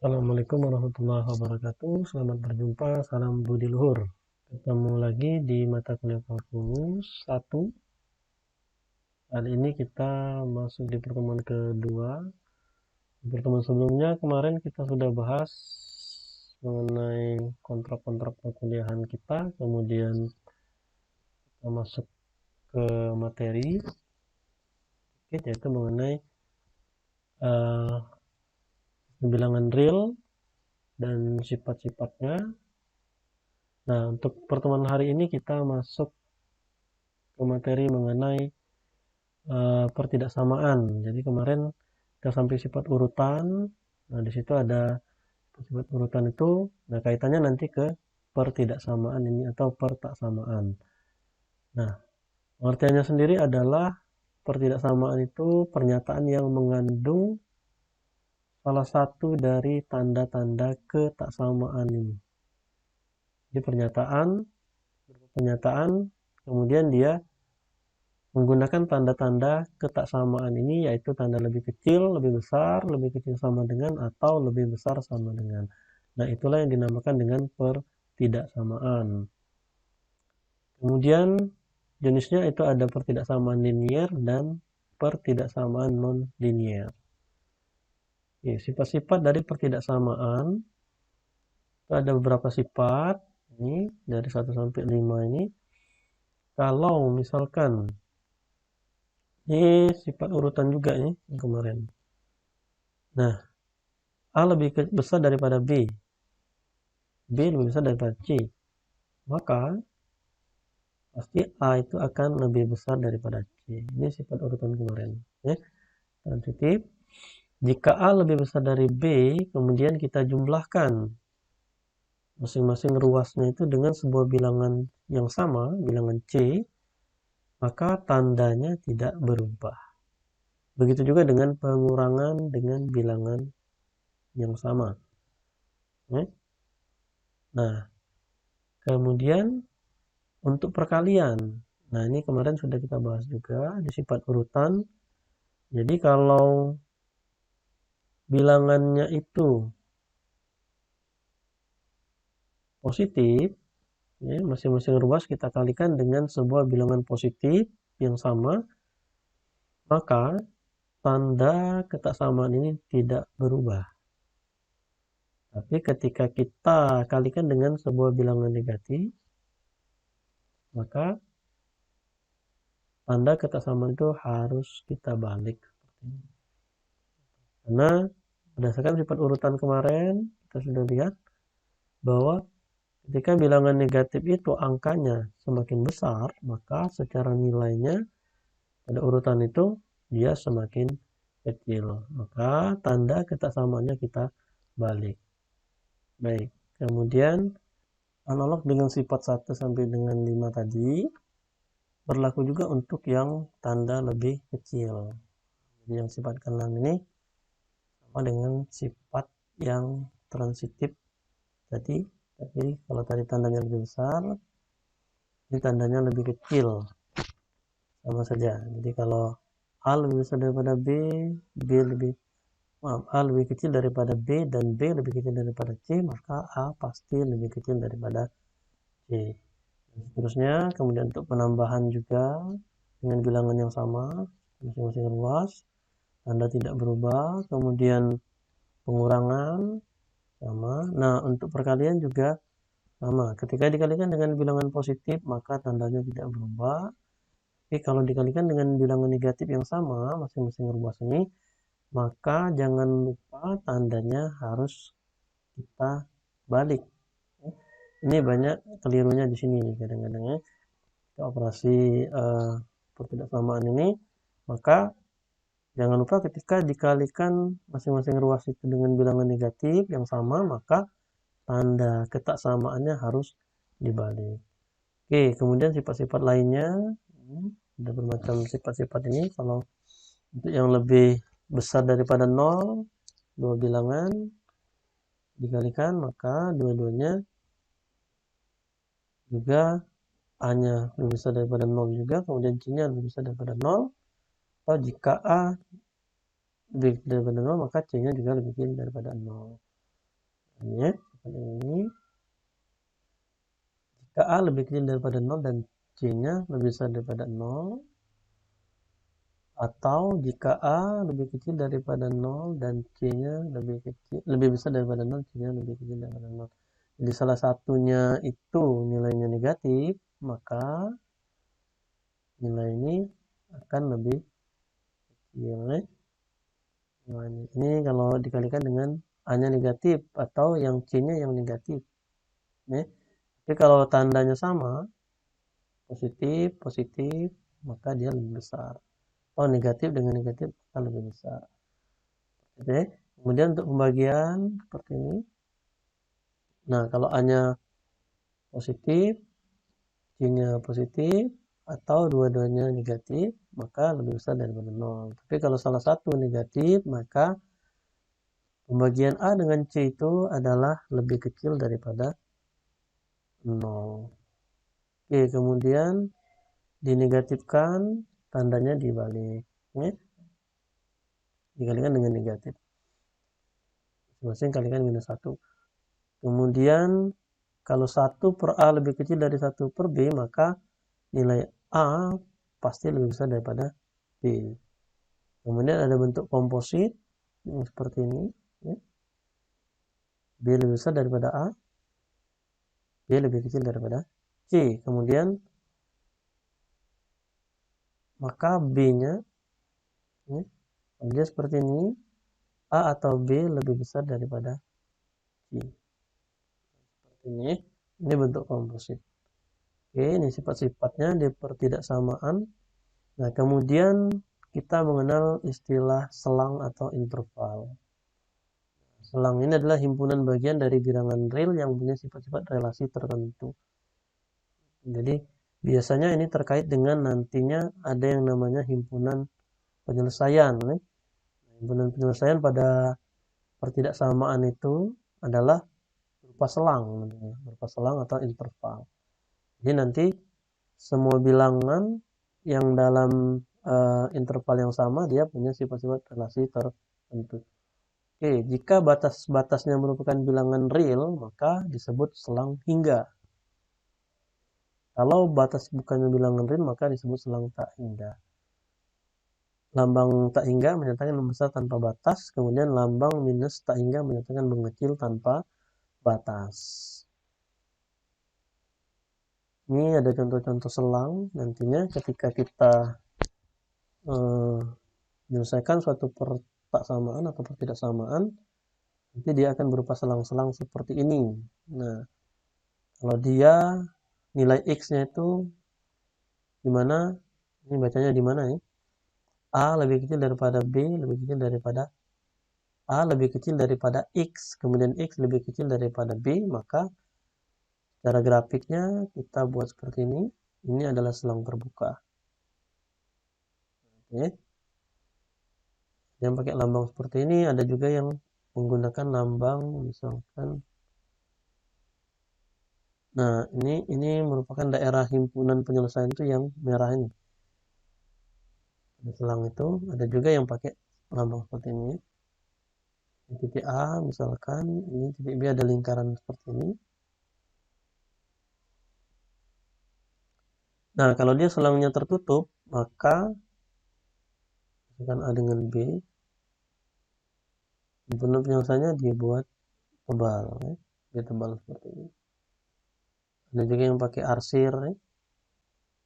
Assalamualaikum warahmatullahi wabarakatuh. Selamat berjumpa. Salam budi luhur. Ketemu lagi di mata kuliah kalkulus 1. Kali ini kita masuk di pertemuan kedua. Di pertemuan sebelumnya kemarin kita sudah bahas mengenai kontrak-kontrak perkuliahan kita. Kemudian kita masuk ke materi, yaitu mengenai uh, bilangan real dan sifat-sifatnya. Nah, untuk pertemuan hari ini kita masuk ke materi mengenai pertidaksamaan. Jadi kemarin kita sampai sifat urutan. Nah, di situ ada sifat urutan itu, nah kaitannya nanti ke pertidaksamaan ini atau pertaksamaan. Nah, pengertiannya sendiri adalah pertidaksamaan itu pernyataan yang mengandung salah satu dari tanda-tanda ketaksamaan ini. Jadi pernyataan, kemudian dia menggunakan tanda-tanda ketaksamaan ini, yaitu tanda lebih kecil, lebih besar, lebih kecil sama dengan, atau lebih besar sama dengan. Nah, itulah yang dinamakan dengan pertidaksamaan. Kemudian jenisnya itu ada pertidaksamaan linier dan pertidaksamaan non-linier. Sifat-sifat dari pertidaksamaan itu ada beberapa sifat. Ini dari 1 sampai 5 ini. Kalau misalkan ini sifat urutan juga nih yang kemarin. Nah, A lebih besar daripada B. B lebih besar daripada C. Maka pasti A itu akan lebih besar daripada C. Ini sifat urutan kemarin. Ya. Dan titip. Jika A lebih besar dari B, kemudian kita jumlahkan masing-masing ruasnya itu dengan sebuah bilangan yang sama, bilangan C, maka tandanya tidak berubah. Begitu juga dengan pengurangan dengan bilangan yang sama. Ya. Nah, kemudian untuk perkalian. Nah, ini kemarin sudah kita bahas juga di sifat urutan. Jadi kalau bilangannya itu positif, ya, masing-masing ruas kita kalikan dengan sebuah bilangan positif yang sama, maka tanda ketaksamaan ini tidak berubah. Tapi ketika kita kalikan dengan sebuah bilangan negatif, maka tanda ketaksamaan itu harus kita balik. Karena berdasarkan sifat urutan kemarin, kita sudah lihat bahwa ketika bilangan negatif itu angkanya semakin besar, maka secara nilainya pada urutan itu dia semakin kecil. Maka tanda ketaksamaannya kita balik. Baik, kemudian analog dengan sifat 1 sampai dengan 5 tadi, berlaku juga untuk yang tanda lebih kecil. Jadi yang sifat ke-6 ini sama dengan sifat yang transitif tadi. Tapi kalau tadi tandanya lebih besar, ini tandanya lebih kecil. Sama saja. Jadi kalau A lebih besar daripada B, A lebih kecil daripada B, dan B lebih kecil daripada C, maka A pasti lebih kecil daripada C. Dan seterusnya, kemudian untuk penambahan juga dengan bilangan yang sama, masing-masing ruas, tanda tidak berubah, kemudian pengurangan sama. Nah, untuk perkalian juga sama. Ketika dikalikan dengan bilangan positif, maka tandanya tidak berubah. Tapi kalau dikalikan dengan bilangan negatif yang sama, masing-masing ruas ini, maka jangan lupa tandanya harus kita balik. Ini banyak kelirunya di sini kadang-kadang ya. Operasi pertidaksamaan ini, maka jangan lupa ketika dikalikan masing-masing ruas itu dengan bilangan negatif yang sama, maka tanda ketaksamaannya harus dibalik. Oke, kemudian sifat-sifat lainnya, ada bermacam sifat-sifat ini. Kalau untuk yang lebih besar daripada 0, dua bilangan dikalikan, maka dua-duanya juga A-nya lebih besar daripada 0 juga, kemudian C-nya lebih besar daripada 0. Atau jika A lebih daripada 0, maka C-nya juga lebih kecil daripada 0. Ya, seperti ini. Jika A lebih kecil daripada 0 dan C-nya lebih besar daripada 0, atau jika A lebih kecil daripada 0 dan C-nya lebih besar daripada 0, C-nya lebih kecil daripada 0. Jadi salah satunya itu nilainya negatif, maka nilai ini akan lebih kecil. Nah, ini kalau dikalikan dengan A-nya negatif atau yang C-nya yang negatif. Tapi kalau tandanya sama, positif, positif, maka dia lebih besar. Oh, negatif dengan negatif akan lebih besar. Oke. Kemudian untuk pembagian seperti ini. Nah, kalau A-nya positif, C-nya positif, atau dua-duanya negatif, maka lebih besar daripada 0. Tapi kalau salah satu negatif, maka pembagian A dengan C itu adalah lebih kecil daripada 0. Oke, kemudian dinegatifkan, tandanya dibalik. Ya. Dikalikan dengan negatif. Masing-masing kalikan minus 1. Kemudian kalau 1 per A lebih kecil dari 1 per B, maka nilai A pasti lebih besar daripada B. Kemudian ada bentuk komposit seperti ini. Ya. B lebih besar daripada A, B lebih kecil daripada C. Kemudian maka B-nya, ya, dia seperti ini, A atau B lebih besar daripada C. Seperti ini bentuk komposit. Oke, ini sifat-sifatnya di pertidaksamaan. Nah, kemudian kita mengenal istilah selang atau interval. Selang ini adalah himpunan bagian dari bilangan real yang punya sifat-sifat relasi tertentu. Jadi, biasanya ini terkait dengan nantinya ada yang namanya himpunan penyelesaian. Himpunan penyelesaian pada pertidaksamaan itu adalah berupa selang atau interval. Jadi nanti semua bilangan yang dalam interval yang sama dia punya sifat-sifat relasi tertentu. Oke, jika batas-batasnya merupakan bilangan real, maka disebut selang hingga. Kalau batas bukannya bilangan real, maka disebut selang tak hingga. Lambang tak hingga menyatakan membesar tanpa batas, kemudian lambang minus tak hingga menyatakan mengecil tanpa batas. Ini ada contoh-contoh selang. Nantinya ketika kita menyelesaikan suatu pertaksamaan atau pertidaksamaan, nanti dia akan berupa selang-selang seperti ini. Nah, kalau dia nilai X-nya itu di mana? Ini bacanya di mana ya? A lebih kecil daripada B, lebih kecil daripada A lebih kecil daripada X, kemudian X lebih kecil daripada B, maka cara grafiknya kita buat seperti ini. Ini adalah selang terbuka. Oke. Yang pakai lambang seperti ini, ada juga yang menggunakan lambang misalkan. Nah, ini merupakan daerah himpunan penyelesaian itu yang merah ini. Ada selang itu, ada juga yang pakai lambang seperti ini. Di titik A misalkan, ini titik B ada lingkaran seperti ini. Nah, kalau dia selangnya tertutup, maka misalkan A dengan B, himpunan penyelesaiannya dibuat tebal, ya. Dia tebal seperti ini. Ada juga yang pakai arsir, ya.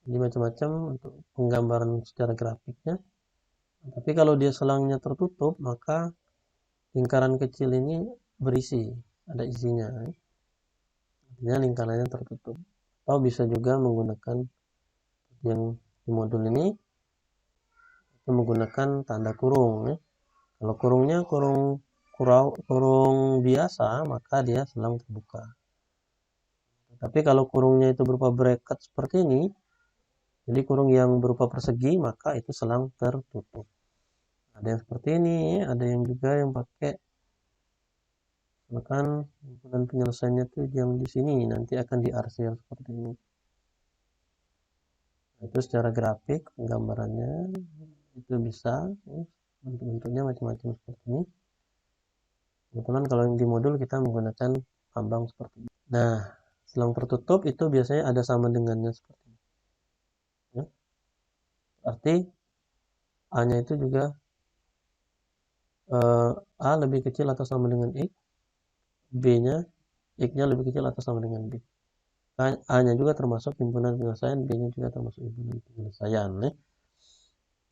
Jadi macam-macam untuk penggambaran secara grafiknya. Tapi kalau dia selangnya tertutup, maka lingkaran kecil ini berisi, ada isinya. Artinya lingkarannya tertutup. Atau bisa juga menggunakan yang di modul ini, itu menggunakan tanda kurung. Ya. Kalau kurungnya kurung biasa, maka dia selang terbuka. Tapi kalau kurungnya itu berupa bracket seperti ini, jadi kurung yang berupa persegi, maka itu selang tertutup. Ada yang seperti ini, ada yang juga yang pakai, bahkan himpunan penyelesaiannya itu yang di sini nanti akan diarsir seperti ini. Itu secara grafik penggambarannya itu bisa, bentuk-bentuknya macam-macam seperti ini. Kebetulan kalau yang di modul kita menggunakan lambang seperti ini. Nah, selang tertutup itu biasanya ada sama dengannya seperti ini. Ya. Berarti A-nya itu juga A lebih kecil atau sama dengan X, B-nya X-nya lebih kecil atau sama dengan B. A-nya juga termasuk himpunan penyelesaian, B-nya juga termasuk himpunan penyelesaian. Ya.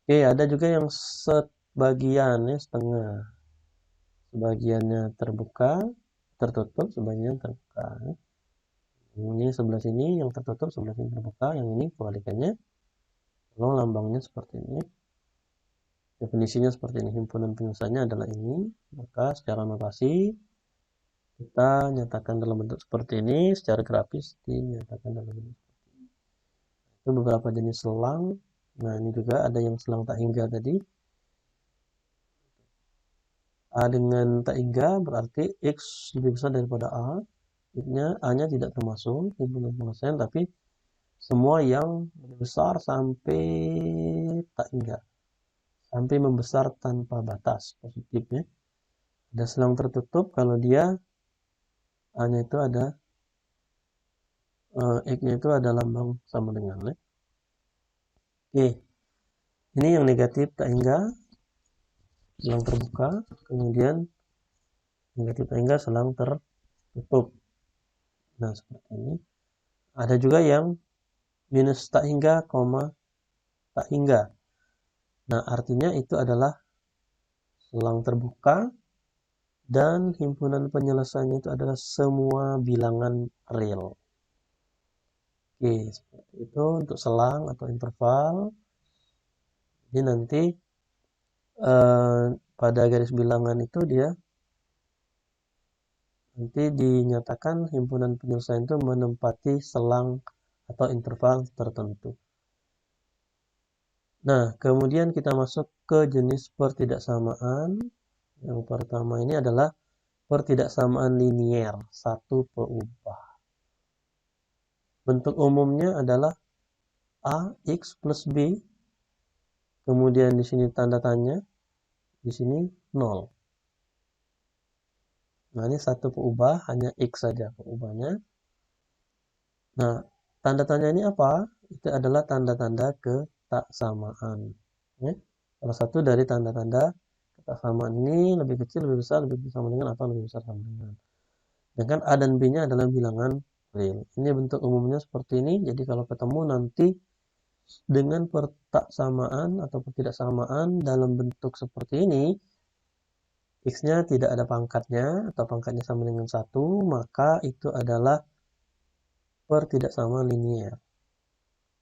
Oke, ada juga yang sebagian ya, setengah. Sebagiannya terbuka, tertutup, sebagian terbuka. Ya. Ini sebelah sini yang tertutup, sebelah sini terbuka, yang ini kebalikannya. Kalau lambangnya seperti ini. Definisinya seperti ini, himpunan penyelesaiannya adalah ini, maka secara notasi kita nyatakan dalam bentuk seperti ini, secara grafis dinyatakan dalam bentuk seperti ini. Itu beberapa jenis selang. Nah, ini juga ada yang selang tak hingga tadi. A dengan tak hingga berarti X lebih besar daripada A. A-nya tidak termasuk himpunan penyelesaian, tapi semua yang lebih besar sampai tak hingga. Sampai membesar tanpa batas positifnya. Ada selang tertutup kalau dia A-nya itu ada X-nya itu ada lambang sama dengan ya. Oke, ini yang negatif tak hingga, selang terbuka, kemudian negatif tak hingga, selang tertutup. Nah, seperti ini. Ada juga yang minus tak hingga, koma tak hingga. Nah, artinya itu adalah selang terbuka dan himpunan penyelesaiannya itu adalah semua bilangan real. Oke, seperti itu untuk selang atau interval. Jadi nanti pada garis bilangan itu dia nanti dinyatakan himpunan penyelesaian itu menempati selang atau interval tertentu. Nah, kemudian kita masuk ke jenis pertidaksamaan. Yang pertama ini adalah pertidaksamaan linier, satu peubah. Bentuk umumnya adalah A, X plus B. Kemudian di sini tanda tanya, di sini 0. Nah, ini satu peubah, hanya X saja peubahnya. Nah, tanda tanya ini apa? Itu adalah tanda-tanda ketaksamaan. Ya. Salah satu dari tanda-tanda ketaksamaan ini lebih kecil, lebih besar, lebih sama dengan atau lebih besar sama dengan. Sedangkan A dan B-nya adalah bilangan real. Ini bentuk umumnya seperti ini. Jadi kalau ketemu nanti dengan pertaksamaan atau pertidaksamaan dalam bentuk seperti ini, X-nya tidak ada pangkatnya atau pangkatnya sama dengan 1, maka itu adalah pertidaksamaan linier.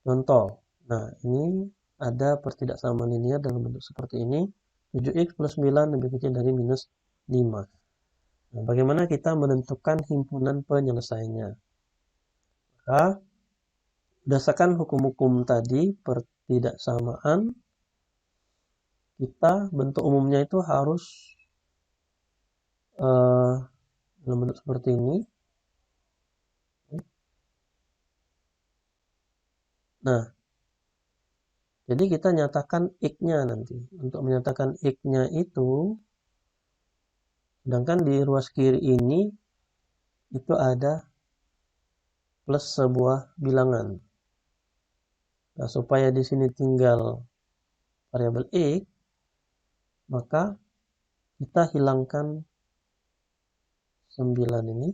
Contoh, nah ini ada pertidaksamaan linier dalam bentuk seperti ini, 7x plus 9 lebih kecil dari minus 5. Nah, bagaimana kita menentukan himpunan penyelesaiannya? Maka, berdasarkan hukum-hukum tadi, pertidaksamaan, kita bentuk umumnya itu harus dalam bentuk seperti ini. Nah, jadi kita nyatakan X-nya nanti. Untuk menyatakan X-nya itu, sedangkan di ruas kiri ini, itu ada plus sebuah bilangan. Nah, supaya di sini tinggal variabel X, maka kita hilangkan 9 ini.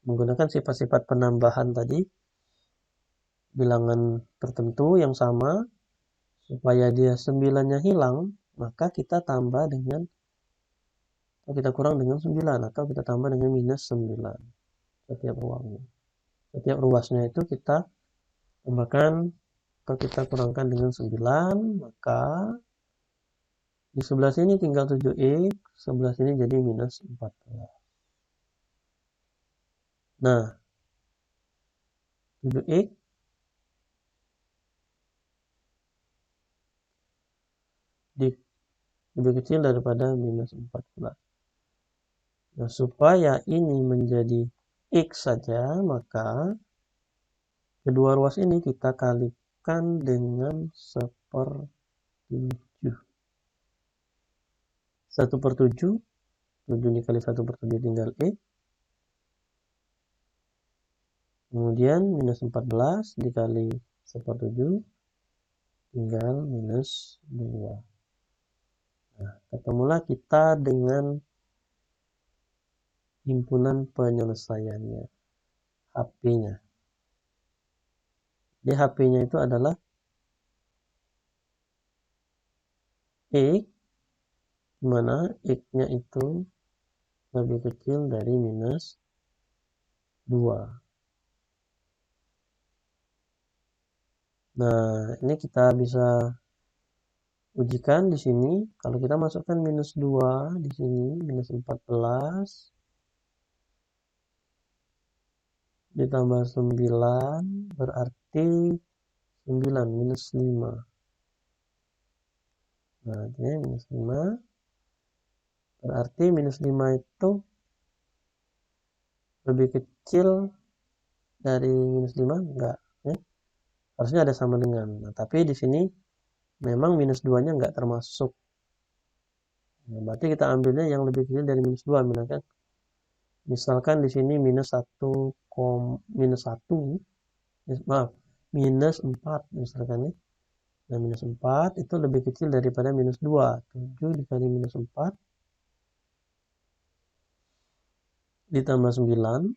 Menggunakan sifat-sifat penambahan tadi, bilangan tertentu yang sama, supaya dia 9-nya hilang, maka kita tambah dengan, atau kita kurang dengan 9, atau kita tambah dengan minus 9 setiap ruangnya. Setiap ruasnya itu kita tambahkan atau kita kurangkan dengan 9, maka di sebelah sini tinggal 7x, sebelah sini jadi minus 14. Nah, 7x lebih kecil daripada minus 14. Nah, supaya ini menjadi X saja, maka kedua ruas ini kita kalikan dengan 1/7. 1/7 7 dikali 1/7 tinggal E. Kemudian minus 14 dikali 1/7 tinggal minus 2. Nah, ketemulah kita dengan himpunan penyelesaiannya, HP-nya. Jadi HP-nya itu adalah X, dimana X-nya itu lebih kecil dari minus 2. Nah, ini kita bisa ujikan di sini. Kalau kita masukkan minus 2 di sini, minus 14 ditambah 9 berarti 9 minus 5. Nah, ini minus 5 berarti minus 5 itu lebih kecil dari minus 5? Enggak, ya. Harusnya ada sama dengan. Nah, tapi di sini memang minus 2-nya enggak termasuk. Nah, berarti kita ambilnya yang lebih kecil dari minus 2. Misalkan di sini minus 1, minus 1, maaf, minus 4 misalkan ya. Nah, minus 4 itu lebih kecil daripada minus 2. 7 dikali minus 4 ditambah 9.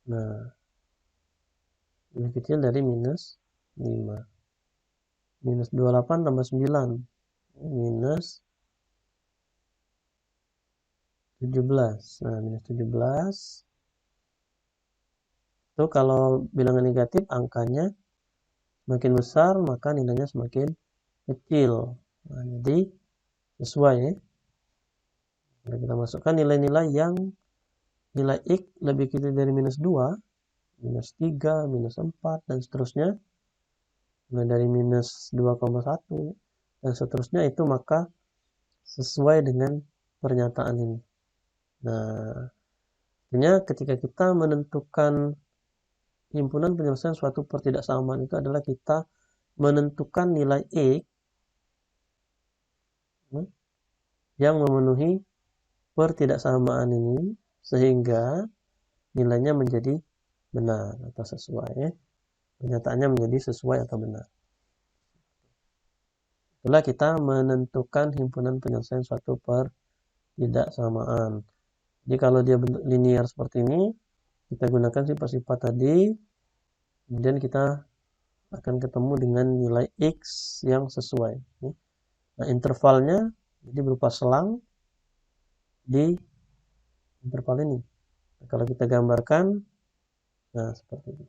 Nah, lebih kecil dari minus 5. Minus 28 tambah 9. Minus 17. Nah, minus 17. Itu kalau bilangan negatif, angkanya semakin besar, maka nilainya semakin kecil. Nah, jadi sesuai ya. Nah, kita masukkan nilai-nilai yang nilai X lebih kecil dari minus 2, minus 3, minus 4, dan seterusnya. Nah, dari minus 2,1 dan seterusnya itu maka sesuai dengan pernyataan ini. Nah, artinya ketika kita menentukan himpunan penyelesaian suatu pertidaksamaan itu adalah kita menentukan nilai X yang memenuhi pertidaksamaan ini sehingga nilainya menjadi benar atau sesuai. Pernyataannya menjadi sesuai atau benar. Itulah kita menentukan himpunan penyelesaian suatu pertidaksamaan. Jadi kalau dia bentuk linear seperti ini, kita gunakan sifat-sifat tadi, kemudian kita akan ketemu dengan nilai X yang sesuai. Nah, intervalnya jadi berupa selang di interval ini. Nah, kalau kita gambarkan, nah seperti ini.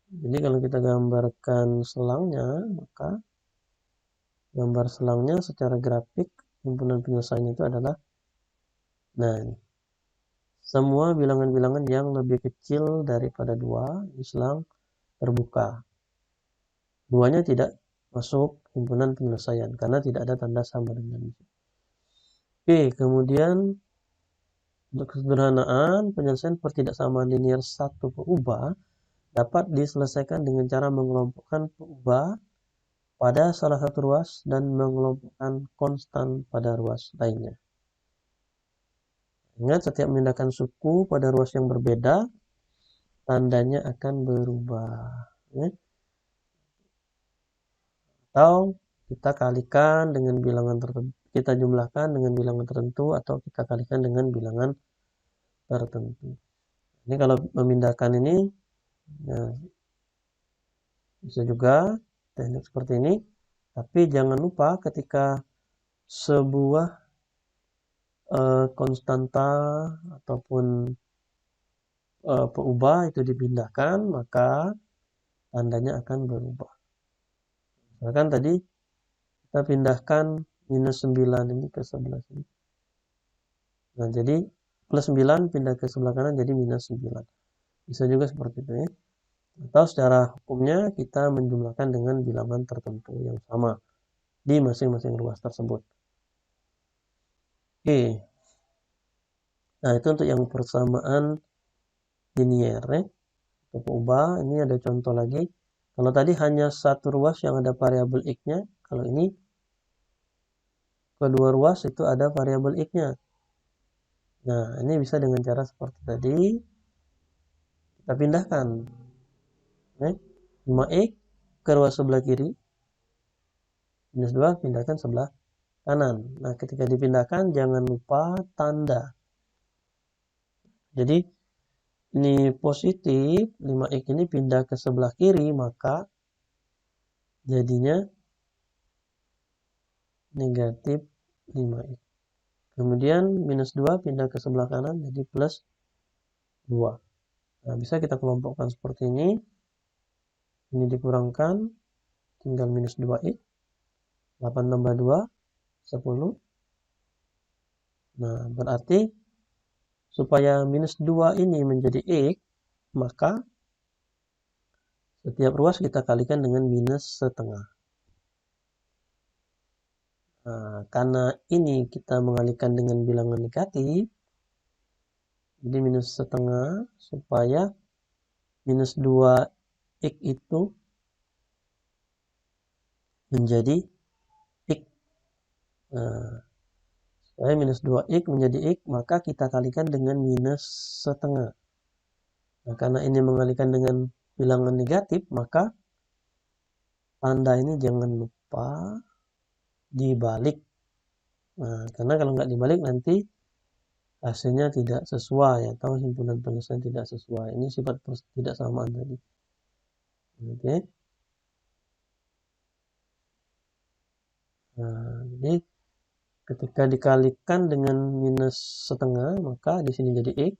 Jadi kalau kita gambarkan selangnya, maka gambar selangnya secara grafik himpunan penyelesaiannya itu adalah, nah ini. Semua bilangan-bilangan yang lebih kecil daripada 2, ini selang terbuka. 2-nya tidak masuk himpunan penyelesaian karena tidak ada tanda sama dengan itu. Oke, kemudian untuk kesederhanaan, penyelesaian pertidaksamaan linear satu peubah dapat diselesaikan dengan cara mengelompokkan peubah pada salah satu ruas dan mengelompokkan konstan pada ruas lainnya. Ingat, setiap memindahkan suku pada ruas yang berbeda, tandanya akan berubah. Atau kita kalikan dengan bilangan tertentu, kita jumlahkan dengan bilangan tertentu, atau kita kalikan dengan bilangan tertentu. Ini kalau memindahkan ini, ya, bisa juga teknik seperti ini. Tapi jangan lupa ketika sebuah konstanta ataupun peubah itu dipindahkan, maka tandanya akan berubah. Misalkan tadi kita pindahkan minus 9 ini ke 11 ini. Nah, jadi plus 9 pindah ke sebelah kanan jadi minus 9. Bisa juga seperti itu ya. Atau secara hukumnya kita menjumlahkan dengan bilangan tertentu yang sama di masing-masing ruas tersebut. Oke. Nah, itu untuk yang persamaan linear ya. Untuk peubah, ini ada contoh lagi. Kalau tadi hanya satu ruas yang ada variabel X-nya, kalau ini kedua ruas itu ada variabel X-nya. Nah, ini bisa dengan cara seperti tadi. Kita pindahkan 5X ke ruas sebelah kiri, minus 2 pindahkan sebelah kanan. Nah, ketika dipindahkan jangan lupa tanda. Jadi ini positif, 5X ini pindah ke sebelah kiri, maka jadinya negatif 5X. Kemudian minus 2 pindah ke sebelah kanan, jadi plus 2. Nah, bisa kita kelompokkan seperti ini. Ini dikurangkan, tinggal minus 2X. 8 tambah 2, 10. Nah, berarti supaya minus 2 ini menjadi X, maka setiap ruas kita kalikan dengan minus setengah. Nah, karena ini kita mengalihkan dengan bilangan negatif, jadi minus setengah, supaya minus 2X itu menjadi X. Nah, supaya minus 2X menjadi X, maka kita kalikan dengan minus setengah. Nah, karena ini mengalihkan dengan bilangan negatif, maka tanda ini jangan lupa dibalik. Nah, karena kalau nggak dibalik nanti hasilnya tidak sesuai atau himpunan penyelesaian tidak sesuai. Ini sifat tidak samaan tadi. Oke. Nah, jadi ketika dikalikan dengan minus setengah, maka di sini jadi X.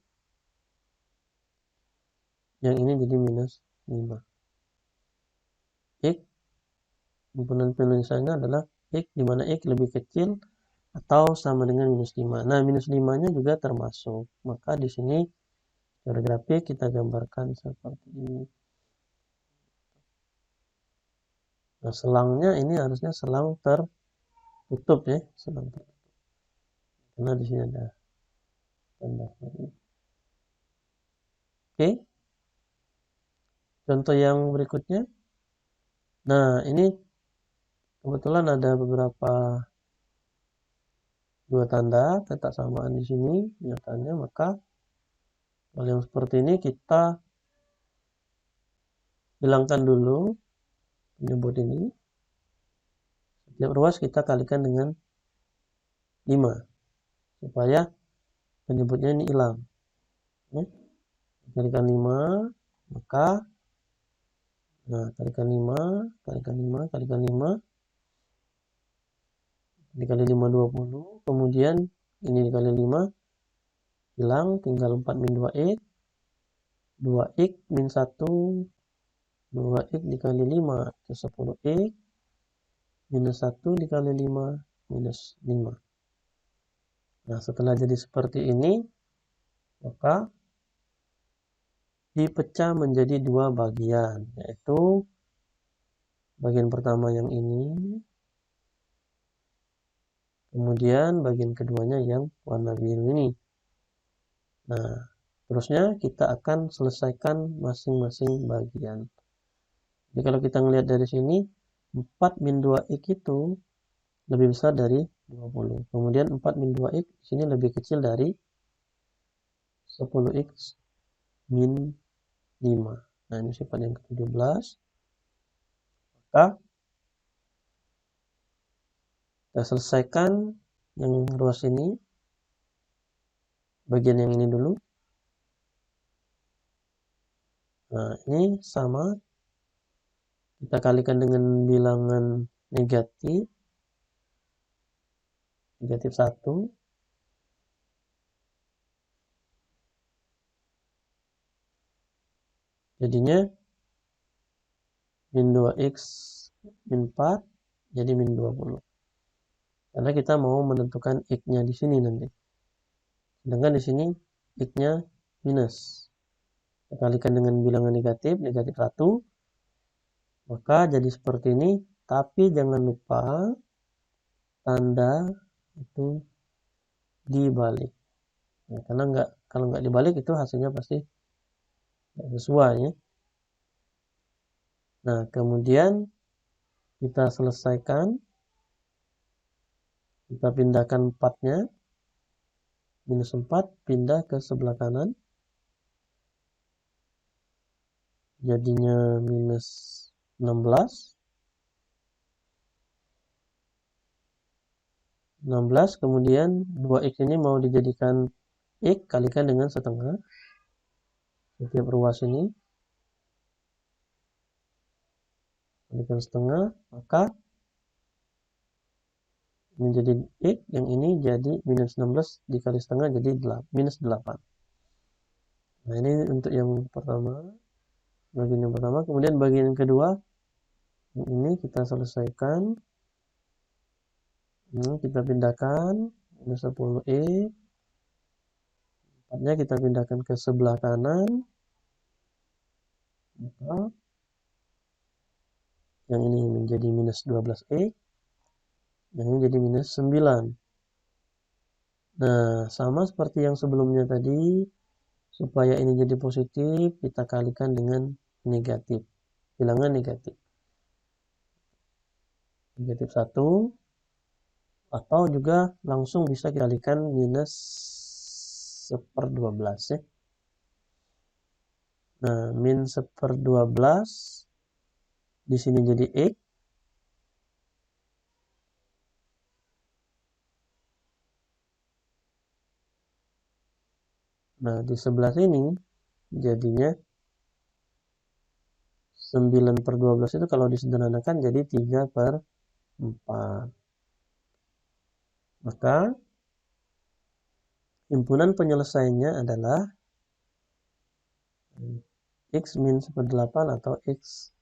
Yang ini jadi minus 5. X, himpunan penyelesaiannya adalah X, di mana X lebih kecil atau sama dengan minus 5. Nah, minus 5-nya juga termasuk. Maka di sini secara grafik kita gambarkan seperti ini. Nah, selangnya ini harusnya selang tertutup ya, selang tertutup. Karena di sini ada tanda. Oke. Contoh yang berikutnya. Nah, ini kebetulan ada beberapa dua tanda tetap samaan di sini nyatanya, maka hal yang seperti ini kita hilangkan dulu penyebut ini. Setiap ruas kita kalikan dengan 5 supaya penyebutnya ini hilang. Kalikan 5, maka kalikan 5, kalikan 5, kalikan 5, dikali 5 20, kemudian ini dikali 5 hilang, tinggal 4 min 2x, 2x min 1, 2x dikali 5 itu 10x, minus 1 dikali 5 minus 5. Nah, setelah jadi seperti ini, maka dipecah menjadi dua bagian, yaitu bagian pertama yang ini, kemudian bagian keduanya yang warna biru ini. Nah, terusnya kita akan selesaikan masing-masing bagian. Jadi kalau kita melihat dari sini, 4 min 2x itu lebih besar dari 20. Kemudian 4 min 2x di sini lebih kecil dari 10x min 5. Nah, ini sifat yang ke-17. Maka kita selesaikan yang ruas ini, bagian yang ini dulu. Nah, ini sama, kita kalikan dengan bilangan negatif 1. Jadinya min 2x min 4 jadi min 20. Karena kita mau menentukan x-nya di sini nanti. Sedangkan di sini x-nya minus. Kita kalikan dengan bilangan negatif 1. Maka jadi seperti ini, tapi jangan lupa tanda itu dibalik. Nah, karena kalau nggak dibalik itu hasilnya pasti nggak sesuai ya. Nah, kemudian kita selesaikan, kita pindahkan 4-nya, minus 4 pindah ke sebelah kanan, jadinya minus 16. 16, kemudian 2x ini mau dijadikan x, kalikan dengan setengah. Setiap ruas ini kalikan setengah, maka ini jadi x, yang ini jadi minus 16 dikali setengah jadi minus 8. Nah, ini untuk yang pertama, bagian yang pertama. Kemudian bagian yang kedua, ini kita selesaikan. Ini kita pindahkan minus 10x, 4-nya kita pindahkan ke sebelah kanan, maka yang ini menjadi minus 12x, yang ini jadi minus 9. Nah, sama seperti yang sebelumnya tadi, supaya ini jadi positif, kita kalikan dengan negatif. Bilangan negatif. Negatif 1. Atau juga langsung bisa dikalikan minus 1/12 ya. Nah, min 1/12 di sini jadi x. Nah, di sebelah sini jadinya 9/12 itu kalau disederhanakan jadi 3/4. Maka himpunan penyelesaiannya adalah x min 1/8 atau x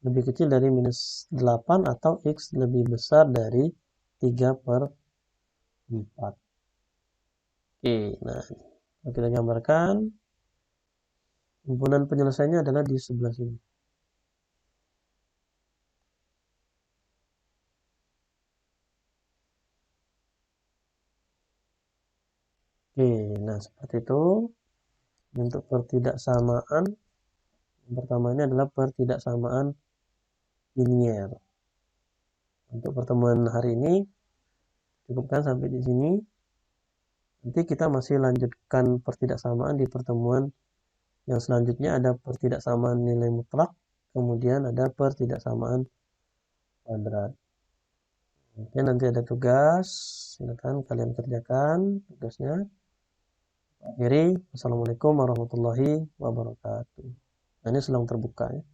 lebih kecil dari minus 8 atau x lebih besar dari 3/4. Oke, nah kita gambarkan himpunan penyelesaiannya adalah di sebelah sini. Oke, nah seperti itu. Untuk pertidaksamaan, yang pertama ini adalah pertidaksamaan linier. Untuk pertemuan hari ini cukupkan sampai di sini. Nanti kita masih lanjutkan pertidaksamaan di pertemuan yang selanjutnya. Ada pertidaksamaan nilai mutlak, kemudian ada pertidaksamaan kuadrat. Oke, nanti ada tugas, silakan kalian kerjakan tugasnya. Akhiri, assalamualaikum warahmatullahi wabarakatuh. Nah, ini sedang terbuka ya.